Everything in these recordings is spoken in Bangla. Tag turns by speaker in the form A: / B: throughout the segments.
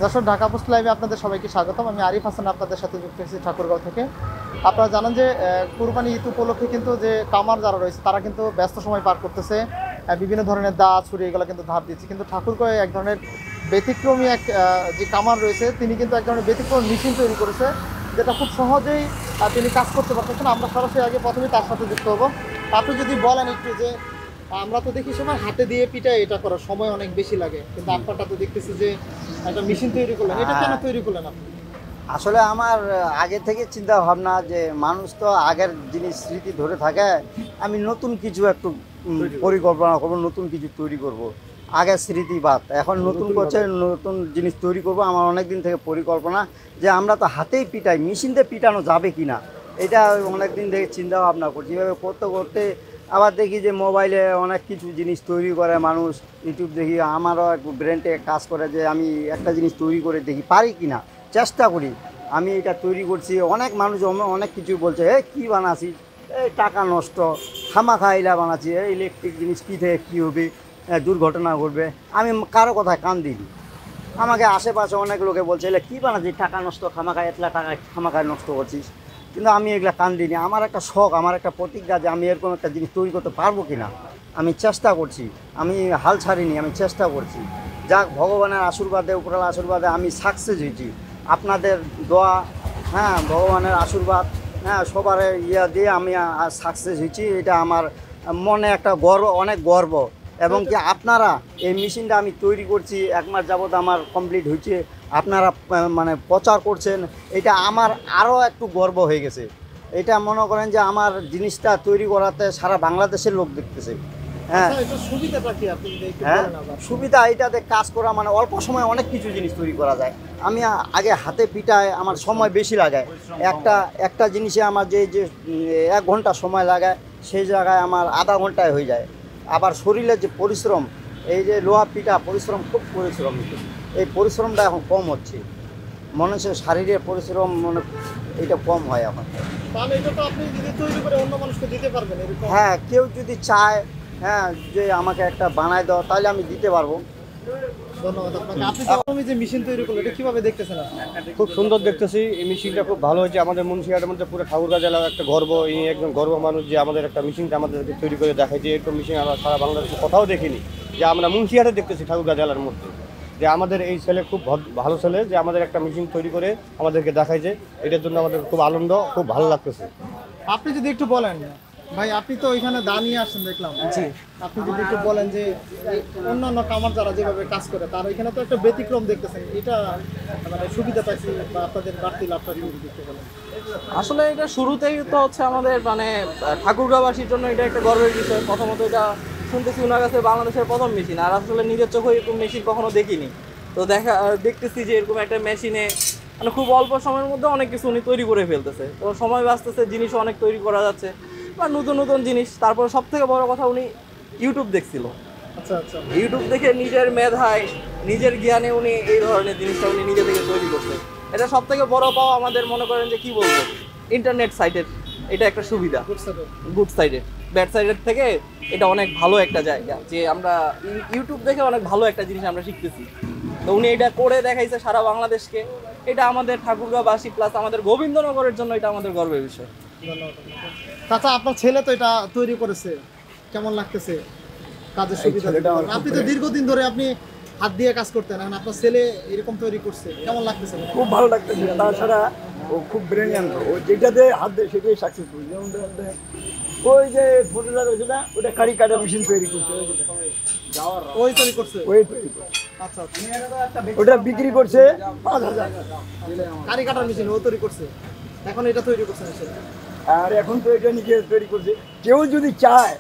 A: যশোর ঢাকা পোস্ট লাইভে আপনাদের সবাইকে স্বাগতম। আমি আরিফ হাসান আপনাদের সাথে যুক্ত হয়েছি ঠাকুরগাঁও থেকে। আপনারা জানেন যে কুরবানি ঈদ উপলক্ষে কিন্তু যে কামার যারা রয়েছে তারা কিন্তু ব্যস্ত সময় পার করতেছে, বিভিন্ন ধরনের দা ছুরি এগুলো কিন্তু ধার দিচ্ছে। কিন্তু ঠাকুরগাঁও এক ধরনের ব্যতিক্রমী এক যে কামার রয়েছে, তিনি কিন্তু এক ধরনের ব্যতিক্রম মেশিন তৈরি করেছে, যেটা খুব সহজেই তিনি কাজ করতে পারতেছেন। আমরা সরাসরি আগে প্রথমে তার সাথে যুক্ত হবো। আপনি যদি বলেন একটু যে আমরা তো দেখি সময় হাতে দিয়ে পিটায় এটা করার সময় অনেক বেশি লাগে, কিন্তু আপনারটা তো দেখতেছি যে একটা মেশিন তৈরি করলেন, এটা কেন তৈরি করলেন আপনি?
B: আসলে আমার আগে থেকে চিন্তা ভাবনা যে মানুষ তো আগের জিনিস স্মৃতি ধরে থাকে, আমি নতুন কিছু একটু পরিকল্পনা করব, নতুন কিছু তৈরি করব। আগের স্মৃতি বাদ, এখন নতুন করছে, নতুন জিনিস তৈরি করব। আমার অনেক দিন থেকে পরিকল্পনা যে আমরা তো হাতেই পিটাই, মেশিন দিয়ে পিটানো যাবে কি না, এটা অনেক দিন থেকে চিন্তা ভাবনা করছি। এভাবে করতে করতে আবার দেখি যে মোবাইলে অনেক কিছু জিনিস তৈরি করে মানুষ, ইউটিউব দেখি, আমারও একটু ব্রেনটে কাজ করে যে আমি একটা জিনিস তৈরি করে দেখি পারি কি না, চেষ্টা করি। আমি এটা তৈরি করছি, অনেক মানুষ অনেক কিছু বলছে, কী বানাচ্ছিস, এই টাকা নষ্ট, খামাখা এলা বানাচ্ছি, ইলেকট্রিক জিনিস কী থেকে কী হবে, দুর্ঘটনা ঘটবে। আমি কারো কথায় কান দিই। আমাকে আশেপাশে অনেক লোকে বলছে এলে কী বানাচ্ছিস, টাকা নষ্ট, খামাখায় এতলা টাকা খামাখায় নষ্ট করছিস। কিন্তু আমি এগুলা কান দিইনি। আমার একটা শখ, আমার একটা প্রতিজ্ঞা যে আমি এরকম একটা জিনিস তৈরি করতে পারবো কি না। আমি চেষ্টা করছি, আমি হাল ছাড়িনি, আমি চেষ্টা করছি। যাক, ভগবানের আশীর্বাদে, উপরালা আশীর্বাদে আমি সাকসেস হয়েছি। আপনাদের দোয়া, ভগবানের আশীর্বাদ, সবার ইয়া দিয়ে আমি সাকসেস হয়েছি। এটা আমার মনে একটা গর্ব, অনেক গর্ব। এবং কি আপনারা এই মেশিনটা আমি তৈরি করছি, 1 মাস যাবত আমার কমপ্লিট হয়েছে, আপনারা মানে প্রচার করছেন, এটা আমার আরও একটু গর্ব হয়ে গেছে। এটা মনে করেন যে আমার জিনিসটা তৈরি করাতে সারা বাংলাদেশের লোক দেখতেছে। হ্যাঁ, সুবিধা এটাতে কাজ করা মানে অল্প সময় অনেক কিছু জিনিস তৈরি করা যায়। আমি আগে হাতে পিটায় আমার সময় বেশি লাগায়, একটা জিনিসে আমার যে 1 ঘন্টা সময় লাগায় সেই জায়গায় আমার আধা ঘন্টায় হয়ে যায়। আবার শরীরের যে পরিশ্রম, এই যে লোহা পিটা পরিশ্রম, খুব পরিশ্রম, এই পরিশ্রমটা এখন কম হচ্ছে। মনে হচ্ছে শারীরিক পরিশ্রম মানে এটা কম হয় এখন। হ্যাঁ, কেউ যদি চায় যে আমাকে একটা বানায় দাও, তাহলে আমি দিতে পারবো।
A: ধন্যবাদ আপনাকে। আপনি যে মেশিন তৈরি করলেন, এটা কিভাবে দেখতেছেন?
C: খুব সুন্দর দেখতেছি, এই মেশিনটা খুব ভালো হয়েছে। আমাদের মুন্সিহাটের মধ্যে পুরো ঠাকুরগাঁও জেলার একটা গর্ব, এই একজন গর্ব মানুষ যে আমাদের একটা মেশিনটা আমাদেরকে তৈরি করে দেখায়, যে এরকম মেশিন আমরা সারা বাংলাদেশে কোথাও দেখিনি। যে আমরা মুন্সিহাটে দেখতেছি ঠাকুরগাঁও জেলার মধ্যে, যে আমাদের এই ছেলে খুব ভালো ছেলে, যে আমাদের একটা মেশিন তৈরি করে আমাদেরকে দেখাইছে। এটার জন্য আমাদের খুব আনন্দ, খুব ভালো লাগতেছে।
A: আপনি যদি একটু বলেন ভাই, আপনি তো ওইখানে দা নিয়ে আসছেন দেখলাম, জি, আপনি যদি একটু বলেন যে অন্যান্য কামার যারা যেভাবে কাজ করে তার এখানে তো একটা ব্যতিক্রম দেখতেছেন, এটা মানে সুবিধা পাইছি বা আপনাদের বাড়তি লাভটা যদি দেখতে বলেন।
D: আসলে এটা শুরুতেই তো হচ্ছে আমাদের মানে ঠাকুরগাঁওবাসীর জন্য এটা একটা গর্বের বিষয়। প্রথমত এটা শুনতেছি ওনার কাছে বাংলাদেশের প্রথম মেশিন, আর আসলে নিজের চোখে এরকম মেশিন কখনো দেখিনি। তো দেখতেছি যে এরকম একটা মেশিনে মানে খুব অল্প সময়ের মধ্যে অনেক কিছু উনি তৈরি করে ফেলতেছে। তো সময় বাঁচতেছে, জিনিস অনেক তৈরি করা যাচ্ছে বা নতুন নতুন জিনিস। তারপর সব থেকে বড় কথা, উনি ইউটিউব দেখছিল।
A: আচ্ছা আচ্ছা,
D: ইউটিউব দেখে নিজের মেধায়, নিজের জ্ঞানে উনি এই ধরনের জিনিসটা উনি নিজে থেকে তৈরি করছে। এটা সব থেকে বড় পাওয়া আমাদের, মনে করেন যে কি বলবো, ইন্টারনেট সাইটের এটা একটা সুবিধা। গুড সাইডের, ব্যাড সাইডের থেকে এটা অনেক ভালো একটা জায়গা, যে আমরা ইউটিউব দেখে অনেক ভালো একটা জিনিস আমরা শিখতেছি। তো উনি এটা করে দেখাইছে সারা বাংলাদেশকে। এটা আমাদের ঠাকুরগাঁওবাসী প্লাস আমাদের গোবিন্দনগরের জন্য এটা আমাদের গর্বের বিষয়।
A: চাচা, আপনার ছেলে তো এটা তৈরি করেছে, কেমন লাগতেছে কাজের সুবিধা? আপনি তো দীর্ঘদিন ধরে আপনি হাত দিয়ে কাজ করতেন, এখন আপনার ছেলে এরকম তৈরি করছে, কেমন লাগতেছে?
E: খুব ভালো লাগতেছে। তাছাড়া ও খুব ব্রিলিয়ান্ট, ও যেটাতে হাত দেয় সেটাই সাকসেসফুল। যেমন ওই যে ফটোটা রয়েছে না, ওটা কারি কাটা মেশিন তৈরি করছে,
A: ওই তৈরি করছে,
E: ওই তৈরি করছে।
A: আচ্ছা আচ্ছা,
E: ওটা বিক্রি করছে 5,000।
A: কারি কাটার মেশিন ও তৈরি করছে, এখন এটা তৈরি করছে।
E: আর এখন তো এটা নিজে তৈরি করছে। কেউ যদি চায়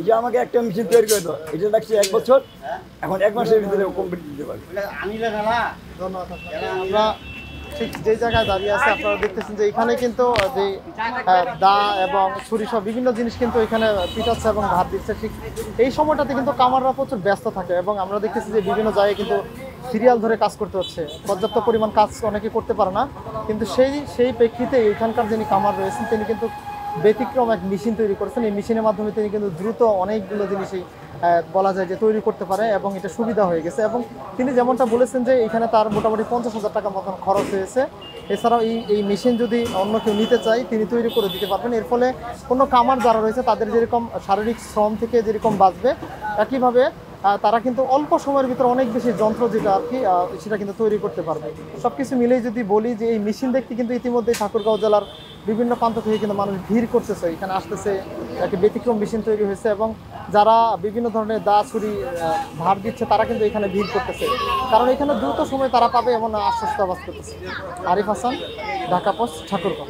E: যে আমাকে একটা মেশিন তৈরি করে দাও, এটা লাগছে 1 বছর, এখন 1 মাসের ভিতরে কমপ্লিট দিতে পারবে।
A: ধন্যবাদ আপনাকে। আমরা ঠিক যে জায়গায় দাঁড়িয়ে আছে, আপনারা দেখতেছেন যে এখানে কিন্তু যে দা এবং ছুরি সহ বিভিন্ন জিনিস কিন্তু এখানে পিটাচ্ছে এবং ভাত দিচ্ছে। ঠিক এই সময়টাতে কিন্তু কামাররা প্রচুর ব্যস্ত থাকে, এবং আমরা দেখতেছি যে বিভিন্ন জায়গায় কিন্তু সিরিয়াল ধরে কাজ করতে হচ্ছে। পর্যাপ্ত পরিমাণ কাজ অনেকে করতে পারে না, কিন্তু সেই প্রেক্ষিতে এখানকার যিনি কামার রয়েছেন তিনি কিন্তু ব্যতিক্রম এক মেশিন তৈরি করেছেন। এই মেশিনের মাধ্যমে তিনি কিন্তু দ্রুত অনেকগুলো জিনিসই বলা যায় যে তৈরি করতে পারে এবং এটা সুবিধা হয়ে গেছে। এবং তিনি যেমনটা বলেছেন যে এখানে তার মোটামুটি 50,000 টাকা মতন খরচ হয়েছে। এছাড়াও এই মেশিন যদি অন্য কেউ নিতে চায় তিনি তৈরি করে দিতে পারবেন। এর ফলে কোনো কামার যারা রয়েছে তাদের যেরকম শারীরিক শ্রম থেকে যেরকম বাঁচবে, একইভাবে তারা কিন্তু অল্প সময়ের ভিতরে অনেক বেশি যন্ত্র যেটা আর কি সেটা কিন্তু তৈরি করতে পারবে। সব কিছু মিলেই যদি বলি যে এই মেশিন দেখতে কিন্তু ইতিমধ্যে ঠাকুরগাঁও জেলার বিভিন্ন প্রান্ত থেকে কিন্তু মানুষ ভিড় করতেছে, এখানে আসতেছে, একটা ব্যতিক্রম মেশিন তৈরি হয়েছে এবং যারা বিভিন্ন ধরনের দা ছুরি ধার দিচ্ছে তারা কিন্তু এখানে ভিড় করতেছে, কারণ এখানে দ্রুত সময় তারা পাবে এমন আশ্বস্ত আবাস করতেছে। আরিফ হাসান, ঢাকা পোস্ট, ঠাকুরগাঁও।